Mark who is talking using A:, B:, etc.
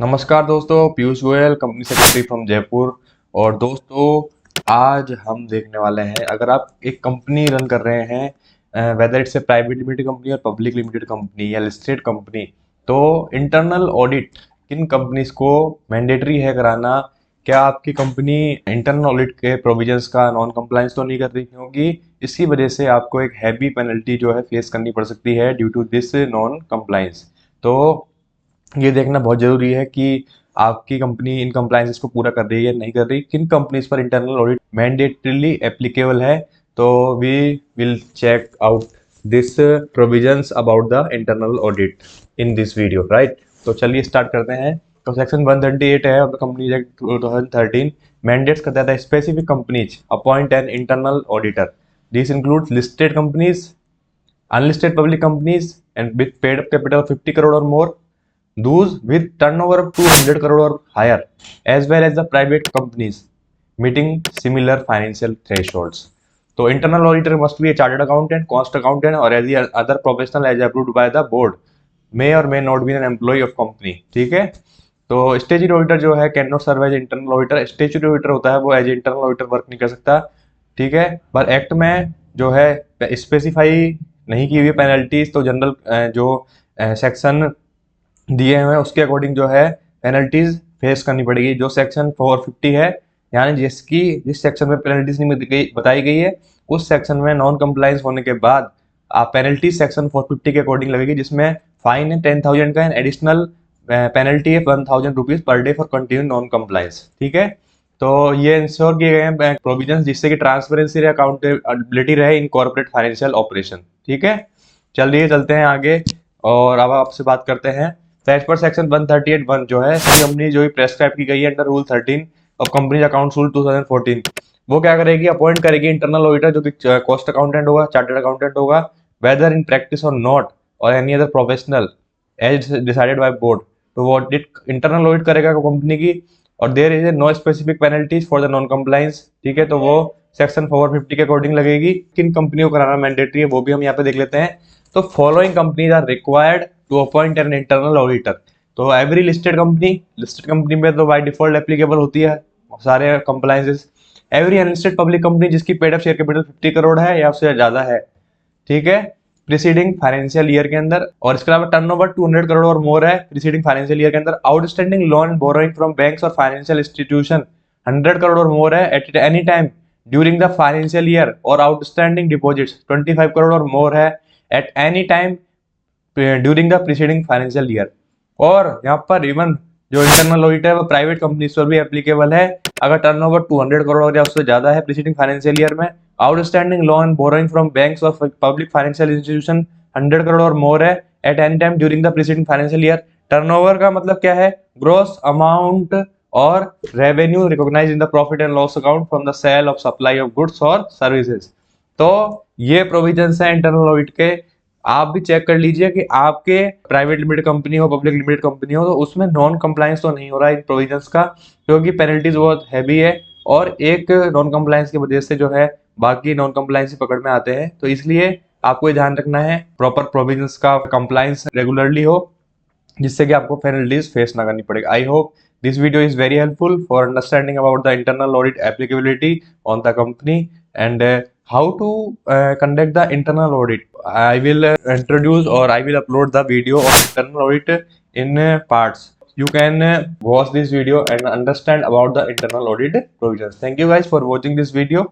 A: नमस्कार दोस्तों, Piyush Goyal, company secretary from Jaipur. और दोस्तों, आज हम देखने वाले हैं, अगर आप एक कंपनी रन कर रहे हैं, whether it's a private limited company और पब्लिक लिमिटेड कंपनी या लिस्टेड कंपनी, तो इंटरनल ऑडिट किन कंपनीज को मैंडेटरी है कराना। क्या आपकी कंपनी इंटरनल ऑडिट के प्रोविजंस का नॉन कंप्लायंस तो नहीं कर रही, क्योंकि इसी वजह से आपको एक हैवी पेनल्टी जो है फेस करनी पड़ सकती है due to this non compliance. तो ये देखना बहुत ज़रूरी है कि आपकी कंपनी इन कंप्लायंसेस को पूरा कर रही है या नहीं कर रही, किन कंपनीज पर इंटरनल ऑडिट मैंडेटरीली एप्लीकेबल है। तो we will check out this provisions about the internal audit in this video, right. तो चलिए स्टार्ट करते हैं। तो सेक्शन 138 है of the companies act 2013 mandates करता है specific companies appoint an internal auditor. This includes listed companies, unlisted public companies and with paid up capital of 50 crore or more, those with turnover of 200 crore or higher, as well as the private companies meeting similar financial thresholds. तो internal auditor must be a chartered accountant, cost accountant or any other professional as approved by the board, may or may not be an employee of company। ठीक है। तो statutory auditor जो है can not serve as internal auditor. Statutory auditor होता है वो as internal auditor work नहीं कर सकता। ठीक है। पर एक्ट में जो है स्पेसिफाई नहीं की हुई पेनल्टीज, तो जनरल जो सेक्शन दिए हुए हैं उसके अकॉर्डिंग जो है पेनल्टीज फेस करनी पड़ेगी। जो सेक्शन 450 है, यानी जिस सेक्शन में पेनल्टीज नहीं बताई गई है, उस सेक्शन में नॉन कंप्लायंस होने के बाद आप पेनल्टी सेक्शन 450 के अकॉर्डिंग लगेगी, जिसमें फाइन है 10,000 का एंड एडिशनल पेनल्टी है 1,000 rupees per day for continue non compliance. ठीक है। तो ये इंश्योर किए गए हैं प्रोविजंस जिससे कि ट्रांसपेरेंसी और अकाउंटेबिलिटी रहे इन कॉर्पोरेट फाइनेंशियल ऑपरेशन। ठीक है। चलिए चलते हैं आगे और अब आपसे बात करते हैं। एज पर सेक्शन 138(1) जो है कंपनी जो प्रेस्क्राइब की गई है under rule 13 of companies accounts rule 2014, वो क्या करेगी, अपॉइंट करेगी इंटरनल ऑडिटर जो कि कॉस्ट अकाउंटेंट होगा, चार्टर्ड अकाउंटेंट होगा, वेदर इन प्रैक्टिस और नॉट और any other professional as decided by board. तो वो ऑडिट इंटरनल ऑडिट करेगा कंपनी की, और there is no specific penalties for the non compliance. ठीक है। तो वो सेक्शन 450 के अकॉर्डिंग लगेगी। किन कंपनियों को कराना मैंडेटरी है वो भी हम यहाँ पे देख लेते हैं। तो following companies are required to appoint an internal auditor. तो एवरी लिस्टेड कंपनी में तो बाय डिफॉल्ट एप्लीकेबल होती है सारे compliances. Every unlisted public company जिसकी paid up share capital 50 crore है या उससे ज्यादा है, ठीक है, प्रीसीडिंग फाइनेंशियल ईयर के अंदर, और इसके अलावा टर्नओवर 200 करोड़ और मोर है प्रीसीडिंग फाइनेंशियल ईयर के अंदर, outstanding loan borrowing from banks और फाइनेंशियल इंस्टीट्यूशन 100 करोड़ और मोर है at any time during the financial year, और आउटस्टैंडिंग डिपॉजिट्स 25 करोड़ और मोर है at any time during the preceding financial year. और यहाँ पर इवन जो इंटरनल ऑडिट है वो प्राइवेट कंपनीज पर भी एप्लीकेबल है अगर टर्नओवर 200 करोड़ या उससे ज्यादा है प्रीसीडिंग फाइनेंशियल ईयर में, outstanding loan borrowing from banks और पब्लिक फाइनेंशियल इंस्टीट्यूशन 100 करोड़ और मोर है at any time during the preceding financial year. Turnover का मतलब क्या है, ग्रॉस अमाउंट और revenue recognise in the profit and loss account from the sale of supply of goods और services. तो ये प्रोविजंस है इंटरनल ऑडिट के। आप भी चेक कर लीजिए कि आपके प्राइवेट लिमिटेड कंपनी हो, पब्लिक लिमिटेड कंपनी हो, तो उसमें नॉन कंप्लायंस तो नहीं हो रहा है इन प्रोविजंस का, क्योंकि पेनल्टीज बहुत हैवी है और एक नॉन कंप्लायंस की वजह से जो है बाकी नॉन कंप्लायंस पकड़ में आते हैं। तो इसलिए आपको ये ध्यान रखना है प्रॉपर प्रोविजंस का कंप्लायंस रेगुलरली हो, जिससे कि आपको पेनल्टीज फेस ना करनी पड़ेगी। I hope this video is very helpful for understanding about the internal audit applicability on the company and how to conduct the internal audit. I will introduce or I will upload the video of internal audit in parts. You can watch this video and understand about the internal audit provisions. Thank you guys for watching this video.